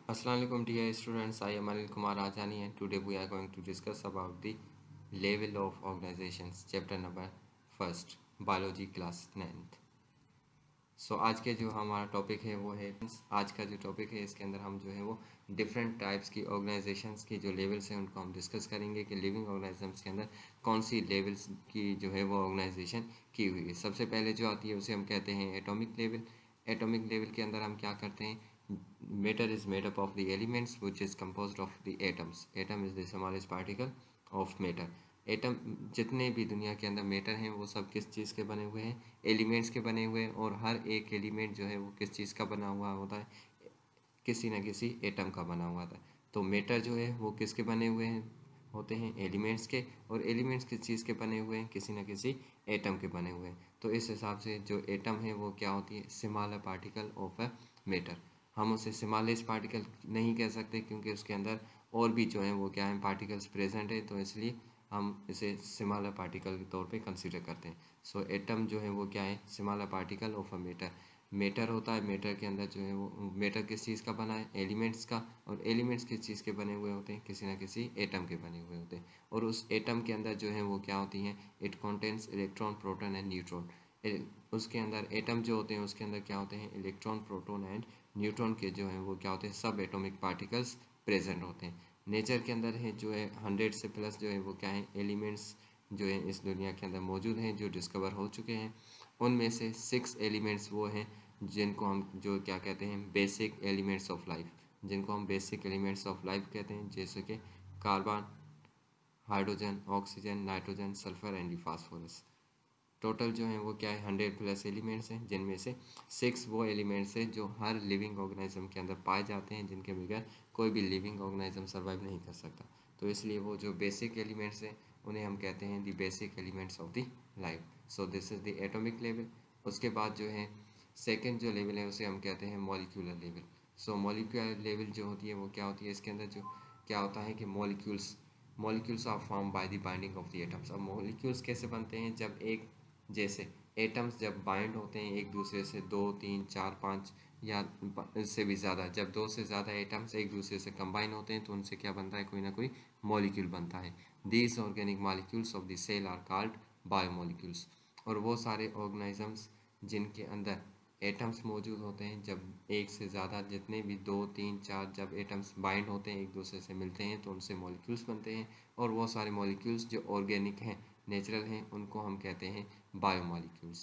Assalamualaikum dear students, I am Anil Kumar Rajani and today we are going to discuss about the level of organizations chapter number first biology class 9th। आज के जो हमारा topic है वो है आज का जो टॉपिक है इसके अंदर हम जो है वो डिफरेंट टाइप्स की ऑर्गेनाइजेशंस की जो लेवल्स हैं उनको हम डिस्कस करेंगे कि लिविंग ऑर्गेनिजम्स के अंदर कौन सी लेवल्स की जो है वो ऑर्गेनाइजेशन की हुई है। सबसे पहले जो आती है उसे हम कहते हैं एटॉमिक लेवल। एटॉमिक लेवल के अंदर हम क्या करते हैं, matter is made up of the elements which is composed of the atoms. Atom is the smallest particle of matter. Atom जितने भी दुनिया के अंदर मैटर हैं वो सब किस चीज़ के बने हुए हैं, एलिमेंट्स के बने हुए हैं। और हर एक एलिमेंट जो है वो किस चीज़ का बना हुआ होता है, किसी न किसी एटम का बना हुआ था। तो मैटर जो है वो किसके बने हुए हैं होते हैं, एलिमेंट्स के। और एलिमेंट्स किस चीज़ के बने हुए हैं, किसी न किसी एटम के बने हुए हैं। तो इस हिसाब से जो एटम है वो क्या होती है, smaller particle of a matter. हम उसे स्मॉलेस्ट पार्टिकल नहीं कह सकते क्योंकि उसके अंदर और भी जो है वो क्या है, पार्टिकल्स प्रेजेंट है, तो इसलिए हम इसे स्मॉलर पार्टिकल के तौर पे कंसीडर करते हैं। सो एटम जो है वो क्या है, smaller particle of a matter. Matter होता है, मैटर के अंदर जो है वो मैटर किस चीज़ का बना है, एलिमेंट्स का। और एलिमेंट्स किस चीज़ के बने हुए होते हैं, किसी न किसी एटम के बने हुए होते हैं। और उस एटम के अंदर जो है वो क्या होती हैं, it contains electron, proton and neutron. उसके अंदर एटम जो होते हैं उसके अंदर क्या होते हैं, इलेक्ट्रॉन, प्रोटॉन एंड न्यूट्रॉन के जो हैं वो क्या होते हैं, सब एटॉमिक पार्टिकल्स प्रेजेंट होते हैं। नेचर के अंदर है जो है 100 से प्लस जो है वो क्या है, एलिमेंट्स जो है इस दुनिया के अंदर मौजूद हैं, जो डिस्कवर हो चुके हैं। उनमें से 6 एलिमेंट्स वो हैं जिनको हम जो क्या कहते हैं, बेसिक एलिमेंट्स ऑफ लाइफ, जिनको हम बेसिक एलिमेंट्स ऑफ लाइफ कहते हैं, जैसे कि carbon, hydrogen, oxygen, nitrogen, sulphur and phosphorus. Total जो हैं वो क्या है, 100 प्लस एलिमेंट्स हैं, जिनमें से 6 वो एलिमेंट्स हैं जो हर लिविंग ऑर्गेनिज्म के अंदर पाए जाते हैं, जिनके बगैर कोई भी लिविंग ऑर्गेनिज्म सर्वाइव नहीं कर सकता। तो इसलिए वो जो बेसिक एलिमेंट्स हैं उन्हें हम कहते हैं the basic elements of the life. So this is the atomic level. उसके बाद जो है सेकेंड जो लेवल है उसे हम कहते हैं मॉलिक्यूलर लेवल। सो मॉलिक्यूलर लेवल जो होती है वो क्या होती है, इसके अंदर जो क्या होता है कि molecules are form by the binding of the atoms. अब मॉलिक्यूल्स कैसे बनते हैं, जब एक जैसे एटम्स जब बाइंड होते हैं एक दूसरे से, 2 3 4 5 या इससे भी ज़्यादा, जब 2 से ज़्यादा एटम्स एक दूसरे से कंबाइन होते हैं तो उनसे क्या बनता है, कोई ना कोई मॉलिक्यूल बनता है। These organic molecules of the cell are called biomolecules. और वो सारे ऑर्गेनिजम्स जिनके अंदर एटम्स मौजूद होते हैं, जब एक से ज़्यादा, जितने भी 2 3 4 जब एटम्स बाइंड होते हैं एक दूसरे से मिलते हैं तो उनसे मॉलिक्यूल्स बनते हैं। और वो सारे मॉलिक्यूल्स जो ऑर्गेनिक हैं, नेचुरल हैं, उनको हम कहते हैं biomolecules.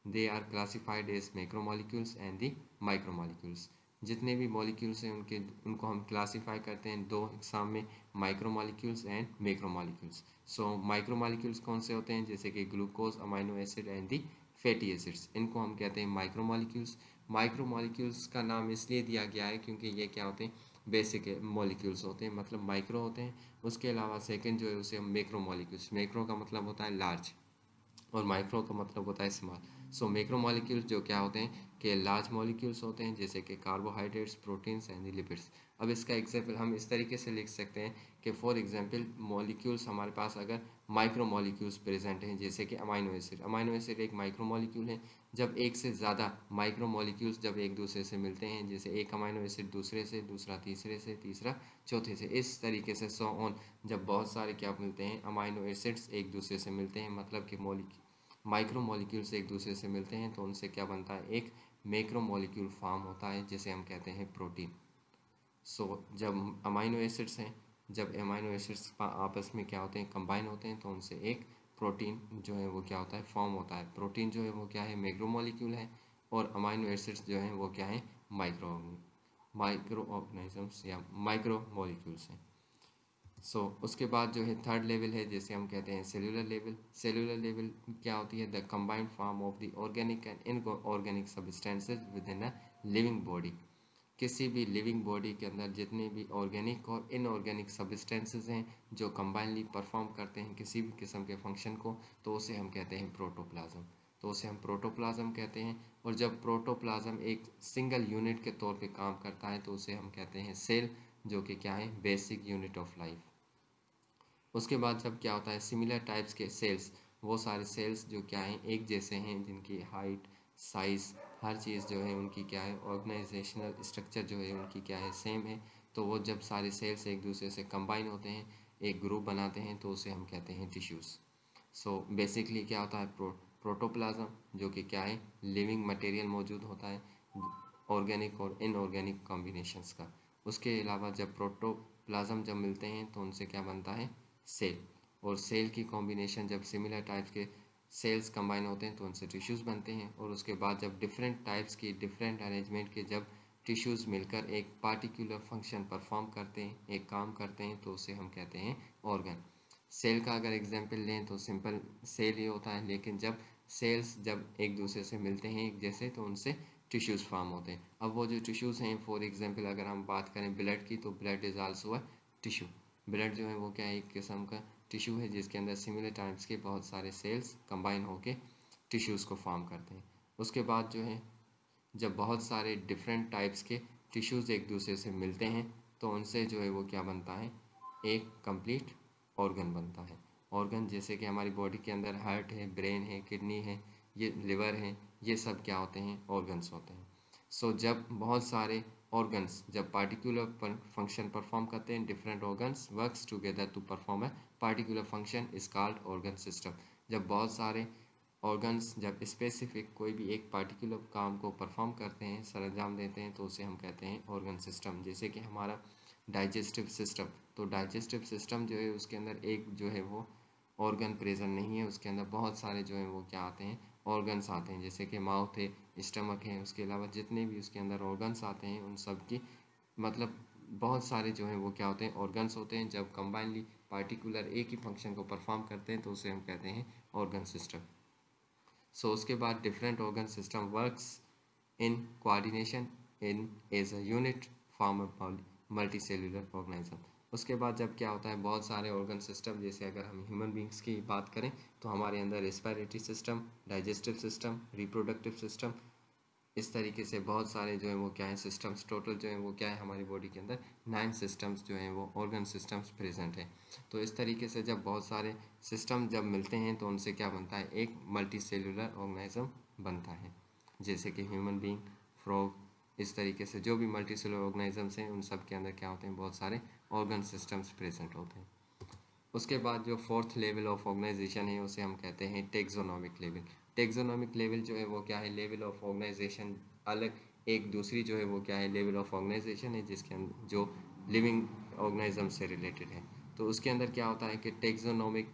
They are classified as macromolecules and the micromolecules. जितने भी मॉलिक्यूल्स हैं उनको हम क्लासीफाई करते हैं 2 एग्जाम में, माइक्रोमॉलिक्यूल्स एंड मैक्रोमॉलिक्यूल्स। सो माइक्रोमॉलिक्यूल्स कौन से होते हैं, जैसे कि glucose, amino acid and the fatty acids, इनको हम कहते हैं माइक्रोमॉलिक्यूल्स। माइक्रोमॉलिक्यूल्स का नाम इसलिए दिया गया है क्योंकि ये क्या होते हैं, बेसिक मॉलिक्यूल्स होते हैं, मतलब माइक्रो होते हैं। उसके अलावा सेकंड जो है उसे हम मैक्रोमॉलिक्यूल्स, मैक्रो का मतलब होता है लार्ज और माइक्रो का मतलब होता है स्मॉल। सो मैक्रोमॉलिक्यूल्स जो क्या होते हैं कि लार्ज मॉलिक्यूल्स होते हैं, जैसे कि कार्बोहाइड्रेट्स, प्रोटीन्स एंड लिपिड्स। अब इसका एग्जांपल हम इस तरीके से लिख सकते हैं कि फॉर एग्जांपल मॉलिक्यूल्स हमारे पास अगर माइक्रो मॉलिक्यूल्स प्रेजेंट हैं, जैसे कि अमाइनो एसिड। अमाइनो एसिड एक माइक्रो मॉलिक्यूल है। जब एक से ज़्यादा माइक्रो मॉलिक्यूल्स जब एक दूसरे से मिलते हैं, जैसे एक अमाइनो एसिड दूसरे से, दूसरा तीसरे से, तीसरा चौथे से, इस तरीके से सो ऑन, जब बहुत सारे क्या मिलते हैं, अमाइनो एसिड्स एक दूसरे से मिलते हैं, मतलब कि माइक्रो मॉलिक्यूल्स एक दूसरे से मिलते हैं, तो उनसे क्या बनता है, एक मैक्रो मॉलिक्यूल फॉर्म होता है जिसे हम कहते हैं प्रोटीन। जब अमाइनो एसिड्स हैं, जब अमाइनो एसिड्स आपस में क्या होते हैं, कंबाइन होते हैं, तो उनसे एक प्रोटीन जो है वो क्या होता है, फॉर्म होता है। प्रोटीन जो है वो क्या है, मैक्रो मॉलिक्यूल है। और अमाइनो एसिड्स जो हैं वो क्या है, माइक्रो ऑर्गेनिजम्स या माइक्रो मॉलिक्यूल्स हैं। उसके बाद जो है थर्ड लेवल है, जैसे हम कहते हैं सेलुलर लेवल। सेलुलर लेवल क्या होती है, the combined form of the organic and inorganic substances with in a living body. किसी भी लिविंग बॉडी के अंदर जितने भी ऑर्गेनिक और इनऑर्गेनिक सब्सटेंसेस हैं जो कंबाइनली परफॉर्म करते हैं किसी भी किस्म के फंक्शन को, तो उसे हम कहते हैं प्रोटोप्लाज्म। तो उसे हम प्रोटोप्लाज्म कहते हैं। और जब प्रोटोप्लाज्म एक सिंगल यूनिट के तौर पे काम करता है तो उसे हम कहते हैं सेल, जो कि क्या है, बेसिक यूनिट ऑफ लाइफ। उसके बाद जब क्या होता है, सिमिलर टाइप्स के सेल्स, वो सारे सेल्स जो क्या हैं, एक जैसे हैं, जिनकी हाइट, साइज़, हर चीज़ जो है उनकी क्या है, ऑर्गेनाइजेशनल स्ट्रक्चर जो है उनकी क्या है, सेम है। तो वो जब सारे सेल्स एक दूसरे से कंबाइन होते हैं, एक ग्रुप बनाते हैं, तो उसे हम कहते हैं टिश्यूज़। सो बेसिकली क्या होता है, प्रोटोप्लाज्म, जो कि क्या है, लिविंग मटेरियल मौजूद होता है ऑर्गेनिक और इनऑर्गेनिक कॉम्बिनेशंस का। उसके अलावा जब प्रोटोप्लाज्म जब मिलते हैं तो उनसे क्या बनता है, सेल। और सेल की कॉम्बिनेशन जब सिमिलर टाइप्स के सेल्स कंबाइन होते हैं तो उनसे टिश्यूज़ बनते हैं। और उसके बाद जब डिफरेंट टाइप्स की डिफरेंट अरेंजमेंट के जब टिश्यूज़ मिलकर एक पार्टिकुलर फंक्शन परफॉर्म करते हैं, एक काम करते हैं, तो उसे हम कहते हैं ऑर्गन। सेल का अगर एग्जांपल लें तो सिंपल सेल ही होता है, लेकिन जब सेल्स जब एक दूसरे से मिलते हैं एक जैसे, तो उनसे टिश्यूज़ फॉर्म होते हैं। अब वो जो टिश्यूज़ हैं, फॉर एग्जांपल अगर हम बात करें ब्लड की, तो blood is also a tissue. Blood जो है वो क्या है, एक किस्म का टिश्यू है जिसके अंदर सिमिलर टाइप्स के बहुत सारे सेल्स कंबाइन होकर टिश्यूज़ को फॉर्म करते हैं। उसके बाद जो है, जब बहुत सारे डिफरेंट टाइप्स के टिश्यूज़ एक दूसरे से मिलते हैं तो उनसे जो है वो क्या बनता है, एक कंप्लीट ऑर्गन बनता है। ऑर्गन जैसे कि हमारी बॉडी के अंदर हार्ट है, ब्रेन है, किडनी है, ये लिवर है, ये सब क्या होते हैं, ऑर्गन्स होते हैं। सो जब बहुत सारे ऑर्गन्स जब पार्टिकुलर फंक्शन परफॉर्म करते हैं, different organs works together to perform a particular function is called organ system. जब बहुत सारे ऑर्गन्स जब स्पेसिफिक कोई भी एक पार्टिकुलर काम को परफॉर्म करते हैं, सरंजाम देते हैं, तो उसे हम कहते हैं ऑर्गन सिस्टम। जैसे कि हमारा डाइजेस्टिव सिस्टम, तो डाइजेस्टिव सिस्टम जो है उसके अंदर एक जो है वो ऑर्गन प्रेजेंट नहीं है, उसके अंदर बहुत सारे जो है वो क्या आते हैं, ऑर्गन्स आते हैं। जैसे कि माउथ है, स्टमक है, उसके अलावा जितने भी उसके अंदर ऑर्गन्स आते हैं उन सब की मतलब बहुत सारे जो हैं वो क्या होते हैं, ऑर्गन्स होते हैं। जब कंबाइनली पार्टिकुलर एक ही फंक्शन को परफॉर्म करते हैं तो उसे हम कहते हैं ऑर्गन सिस्टम। सो उसके बाद different organ system works in coordination in as a unit form a multicellular organism. उसके बाद जब क्या होता है, बहुत सारे ऑर्गन सिस्टम, जैसे अगर हम ह्यूमन बींग्स की बात करें तो हमारे अंदर respiratory system, digestive system, reproductive system, इस तरीके से बहुत सारे जो है वो क्या है सिस्टम्स, टोटल जो है वो क्या है, हमारी बॉडी के अंदर 9 सिस्टम्स जो हैं वो ऑर्गन सिस्टम्स प्रेजेंट है। तो इस तरीके से जब बहुत सारे सिस्टम जब मिलते हैं तो उनसे क्या बनता है, एक मल्टी सेलुलर ऑर्गेनिज्म बनता है। जैसे कि ह्यूमन बींग, फ्रॉग, इस तरीके से जो भी मल्टी सेलुलर ऑर्गेनिजम्स हैं उन सब के अंदर क्या होते हैं, बहुत सारे ऑर्गन सिस्टम्स प्रेजेंट होते हैं। उसके बाद जो फोर्थ लेवल ऑफ ऑर्गेनाइजेशन है उसे हम कहते हैं टेक्सोनोमिक लेवल। टेक्सोनोमिक लेवल जो है वो क्या है, लेवल ऑफ ऑर्गेनाइजेशन अलग, एक दूसरी जो है वो क्या है, लेवल ऑफ ऑर्गेनाइजेशन है जिसके अंदर जो लिविंग ऑर्गेनिज्म से रिलेटेड है। तो उसके अंदर क्या होता है कि टेक्सोनोमिक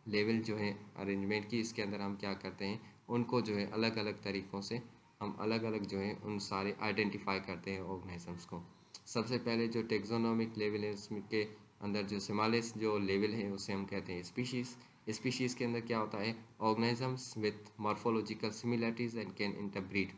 लेवल जो है अरेंजमेंट की, इसके अंदर हम क्या करते हैं, उनको जो है अलग अलग तरीक़ों से हम अलग अलग जो है उन सारे आइडेंटिफाई करते हैं ऑर्गेनिजम्स को। सबसे पहले जो टेक्सोनोमिक लेवल है उसके अंदर जो स्मॉलेस्ट जो लेवल है उसे हम कहते हैं स्पीशीज़। स्पीशीज़ के अंदर क्या होता है, organisms with morphological similarities and can interbreed.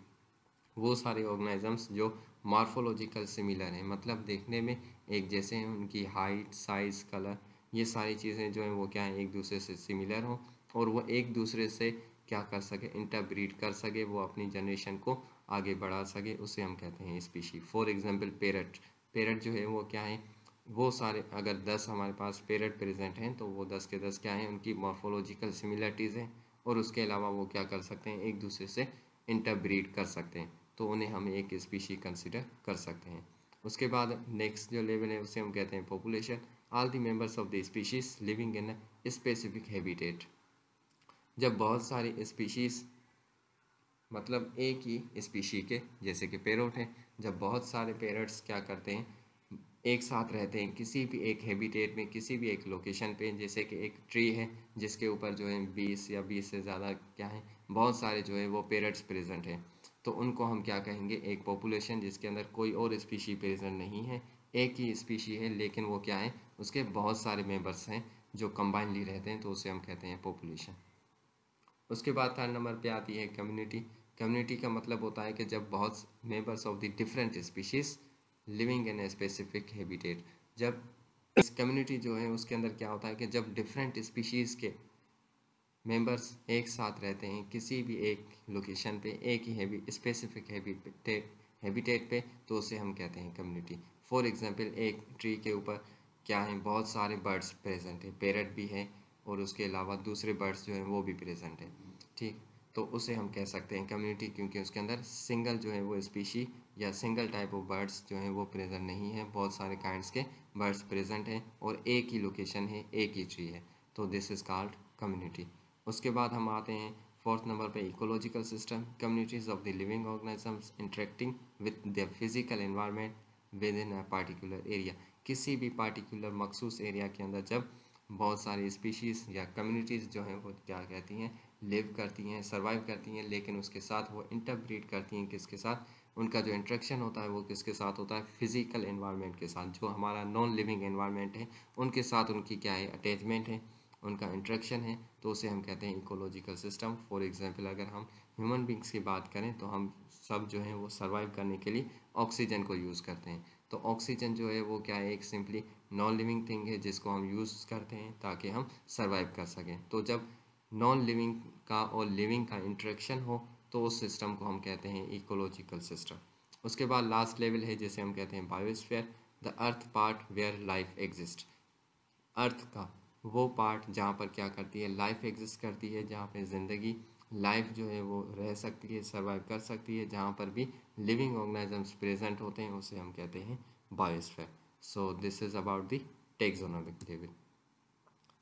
वो सारे ऑर्गेनिजम्स जो मॉर्फोलॉजिकल सिमिलर हैं, मतलब देखने में एक जैसे हैं, उनकी हाइट, साइज़, कलर, ये सारी चीज़ें जो हैं वो क्या हैं, एक दूसरे से सिमिलर हों और वो एक दूसरे से क्या कर सके, इंटरब्रीड कर सके, वो अपनी जनरेशन को आगे बढ़ा सके, उसे हम कहते हैं species. For example parrot, parrot जो है वो क्या है, वो सारे अगर 10 हमारे पास पैरट प्रेजेंट हैं तो वो 10 के 10 क्या हैं, उनकी मॉर्फोलॉजिकल सिमिलरिटीज़ हैं और उसके अलावा वो क्या कर सकते हैं, एक दूसरे से इंटरब्रीड कर सकते हैं, तो उन्हें हम एक स्पीशी कंसिडर कर सकते हैं। उसके बाद नेक्स्ट जो लेवल है उसे हम कहते हैं population. All the members of the species living in a specific habitat. जब बहुत सारी स्पीशीज़ मतलब एक ही स्पीशी के, जैसे कि पैरोट है, जब बहुत सारे पैरट्स क्या करते हैं, एक साथ रहते हैं किसी भी एक हैबिटेट में, किसी भी एक लोकेशन पे, जैसे कि एक ट्री है जिसके ऊपर जो है 20 या 20 से ज़्यादा क्या है, बहुत सारे जो है वो पैरट्स प्रेजेंट हैं, तो उनको हम क्या कहेंगे, एक पॉपुलेशन जिसके अंदर कोई और स्पीशी प्रेजेंट नहीं है, एक ही स्पीशी है लेकिन वो क्या है, उसके बहुत सारे मेंबर्स हैं जो कंबाइनली रहते हैं, तो उसे हम कहते हैं पॉपुलेशन। उसके बाद थर्ड नंबर पे आती है कम्युनिटी। कम्युनिटी का मतलब होता है कि जब बहुत members of the different species living in a specific habitat, जब इस कम्युनिटी जो है उसके अंदर क्या होता है कि जब डिफरेंट स्पीशीज़ के मेंबर्स एक साथ रहते हैं किसी भी एक लोकेशन पे, एक ही स्पेसिफिक हैबिटेट पे, तो उसे हम कहते हैं कम्युनिटी। फॉर एग्जांपल एक ट्री के ऊपर क्या है, बहुत सारे बर्ड्स प्रेजेंट हैं, पैरट भी है और उसके अलावा दूसरे बर्ड्स जो हैं वो भी प्रेजेंट हैं, ठीक। तो उसे हम कह सकते हैं कम्युनिटी, क्योंकि उसके अंदर सिंगल जो है वो स्पीशी या सिंगल टाइप ऑफ बर्ड्स जो हैं वो प्रेजेंट नहीं है, बहुत सारे काइंड्स के बर्ड्स प्रेजेंट हैं और एक ही लोकेशन है, एक ही ट्री है, तो दिस इज़ कॉल्ड कम्युनिटी। उसके बाद हम आते हैं फोर्थ नंबर पे ecological system, communities of the living organisms interacting with the physical environment with in a particular area. किसी भी पार्टिकुलर मखसूस एरिया के अंदर जब बहुत सारी स्पीशीज़ या कम्युनिटीज़ जो हैं वो क्या कहती हैं, लिव करती हैं, सर्वाइव करती हैं, लेकिन उसके साथ वो इंटरब्रीड करती हैं किसके साथ, उनका जो इंट्रैक्शन होता है वो किसके साथ होता है, फिजिकल एनवायरनमेंट के साथ, जो हमारा नॉन लिविंग एनवायरनमेंट है उनके साथ उनकी क्या है, अटैचमेंट है, उनका इंट्रैक्शन है, तो उसे हम कहते हैं इकोलॉजिकल सिस्टम। फॉर एग्जांपल अगर हम ह्यूमन बींग्स की बात करें तो हम सब जो है वो सर्वाइव करने के लिए ऑक्सीजन को यूज़ करते हैं, तो ऑक्सीजन जो है वो क्या है, एक सिंपली नॉन लिविंग थिंग है जिसको हम यूज़ करते हैं ताकि हम सर्वाइव कर सकें। तो जब नॉन लिविंग का और लिविंग का इंटरेक्शन हो तो उस सिस्टम को हम कहते हैं इकोलॉजिकल सिस्टम। उसके बाद लास्ट लेवल है जिसे हम कहते हैं biosphere, the earth part where life exist. Earth का वो पार्ट जहाँ पर क्या करती है, लाइफ एग्जिस्ट करती है, जहाँ पे ज़िंदगी लाइफ जो है वो रह सकती है, सर्वाइव कर सकती है, जहाँ पर भी लिविंग ऑर्गेनिजम्स प्रेजेंट होते हैं उसे हम कहते हैं biosphere. So this is about the taxonomic level.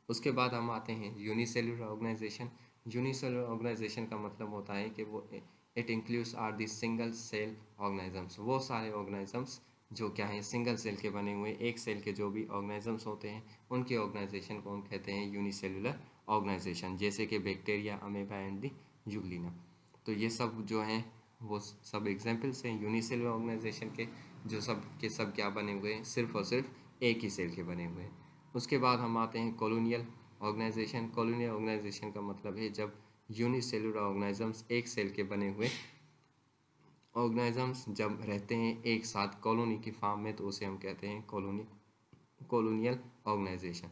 उसके बाद हम आते हैं यूनिसेलुलर ऑर्गेनाइजेशन। यूनिसेलुलर ऑर्गेनाइजेशन का मतलब होता है कि वो it includes are the single cell organisms, वो सारे ऑर्गेनिजम्स जो क्या है सिंगल सेल के बने हुए, एक सेल के जो भी ऑर्गेनिजम्स होते हैं उनके ऑर्गेनाइजेशन को हम कहते हैं यूनिसेलुलर ऑर्गेनाइजेशन, जैसे कि bacteria, amoeba and the Euglena. तो ये सब जो हैं वो सब एग्जाम्पल्स हैं यूनिसेलुलर ऑर्गेनाइजेशन के, जो सब के सब क्या बने हुए हैं, सिर्फ और सिर्फ एक ही सेल के बने हुए हैं। उसके बाद हम आते हैं कॉलोनियल ऑर्गेनाइजेशन। कॉलोनियल ऑर्गेनाइजेशन का मतलब है जब यूनिसेलुलर ऑर्गेनिजम्स, एक सेल के बने हुए ऑर्गेनिजम्स जब रहते हैं एक साथ कॉलोनी की फॉर्म में, तो उसे हम कहते हैं कॉलोनियल ऑर्गेनाइजेशन।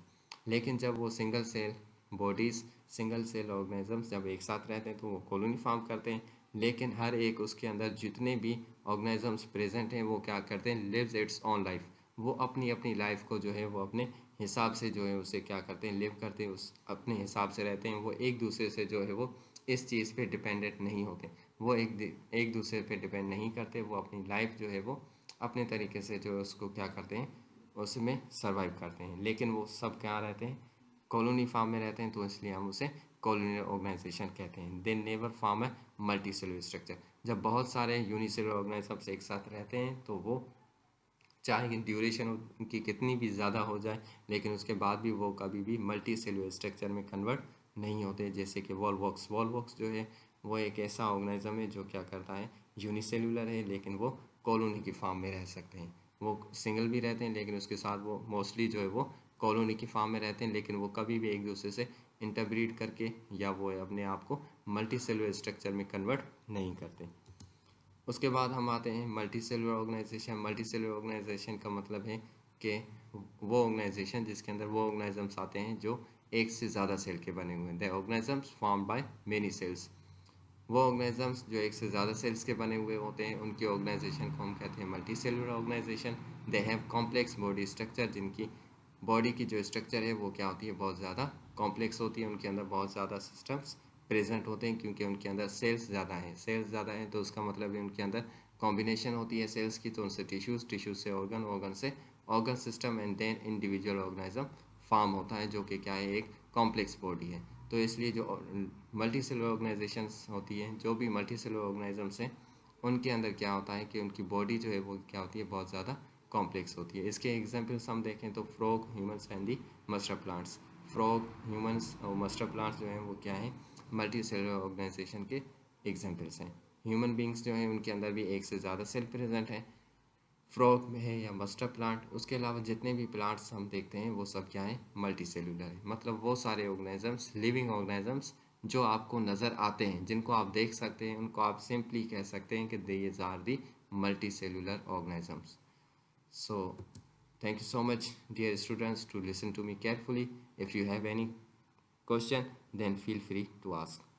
लेकिन जब वो single cell bodies, single cell organisms जब एक साथ रहते हैं तो वो कॉलोनी फॉर्म करते हैं, लेकिन हर एक उसके अंदर जितने भी ऑर्गेनिजम्स प्रेजेंट हैं वो क्या करते हैं, लिव्स इट्स ऑन लाइफ, वो अपनी अपनी लाइफ को जो है वो अपने हिसाब से जो है उसे क्या करते हैं, लिव करते हैं, उस अपने हिसाब से रहते हैं, वो एक दूसरे से जो है वो इस चीज़ पे डिपेंडेंट नहीं होते, वो एक दूसरे पे डिपेंड नहीं करते, वो अपनी लाइफ जो है वो अपने तरीके से जो है उसको क्या करते हैं, उसमें सर्वाइव करते हैं। लेकिन वो सब क्या रहते हैं, कॉलोनी फार्म में रहते हैं, तो इसलिए हम उसे कॉलोनियल ऑर्गेनाइजेशन कहते हैं। They never form a multicellular structure. जब बहुत सारे यूनिसेलुलर ऑर्गेनिजम्स एक साथ रहते हैं तो वो चाहे ड्यूरेशन उनकी कितनी भी ज़्यादा हो जाए, लेकिन उसके बाद भी वो कभी भी मल्टी सेलुलर स्ट्रक्चर में कन्वर्ट नहीं होते। जैसे कि वॉलवॉक्स जो है वो एक ऐसा ऑर्गेनिज्म है जो क्या करता है, यूनिसेलुलर है लेकिन वो कॉलोनी की फॉर्म में रह सकते हैं। वो सिंगल भी रहते हैं लेकिन उसके साथ वो मोस्टली जो है वो कॉलोनी की फॉर्म में रहते हैं, लेकिन वो कभी भी एक दूसरे से इंटरब्रीड करके या वो अपने आप को मल्टी सेलुलर स्ट्रक्चर में कन्वर्ट नहीं करते। उसके बाद हम आते हैं multicellular organisation. Multicellular organisation का मतलब है कि वो ऑर्गेनाइजेशन जिसके अंदर वो ऑर्गेनिजम्स आते हैं जो एक से ज़्यादा सेल के बने हुए हैं। The organisms formed by many cells. वो ऑर्गेनिजम्स जो एक से ज़्यादा सेल्स के बने हुए होते हैं उनकी ऑर्गेनाइजेशन को हम कहते हैं multicellular organisation. They have complex body structure, जिनकी बॉडी की जो स्ट्रक्चर है वो क्या होती है, बहुत ज़्यादा कॉम्प्लेक्स होती है, उनके अंदर बहुत ज़्यादा सिस्टम्स प्रेजेंट होते हैं, क्योंकि उनके अंदर सेल्स ज़्यादा हैं। सेल्स ज़्यादा हैं तो उसका मतलब है उनके अंदर कॉम्बिनेशन होती है सेल्स की, तो उनसे टिश्यूज़ से ऑर्गन से organ system and then individual organism form होता है, जो कि क्या है, एक कॉम्प्लेक्स बॉडी है। तो इसलिए जो मल्टी सेलुलर ऑर्गेनाइजेशंस होती हैं, जो भी मल्टी सेलुलर ऑर्गेनिजम्स हैं, उनके अंदर क्या होता है कि उनकी बॉडी जो है वो क्या होती है, बहुत ज़्यादा कॉम्प्लेक्स होती है। इसके एग्जांपल्स हम देखें तो frog, humans and the mustard plants. Frog, humans और मस्टर प्लांट्स जो हैं वो क्या हैं, मल्टी सेलुलर ऑर्गेनाइजेशन के एग्जांपल्स हैं। ह्यूमन बींग्स जो हैं उनके अंदर भी एक से ज़्यादा सेल प्रेजेंट हैं, फ्रॉग में है या मस्टर प्लांट। उसके अलावा जितने भी प्लांट्स हम देखते हैं वो सब क्या है, मल्टी सेलुलर है। मतलब वो सारे ऑर्गेनिजम्स, लिविंग ऑर्गेनिजम्स जो आपको नज़र आते हैं, जिनको आप देख सकते हैं, उनको आप सिंपली कह सकते हैं कि these are the multicellular organisms. So, thank you so much, dear students, to listen to me carefully. If you have any question, then feel free to ask.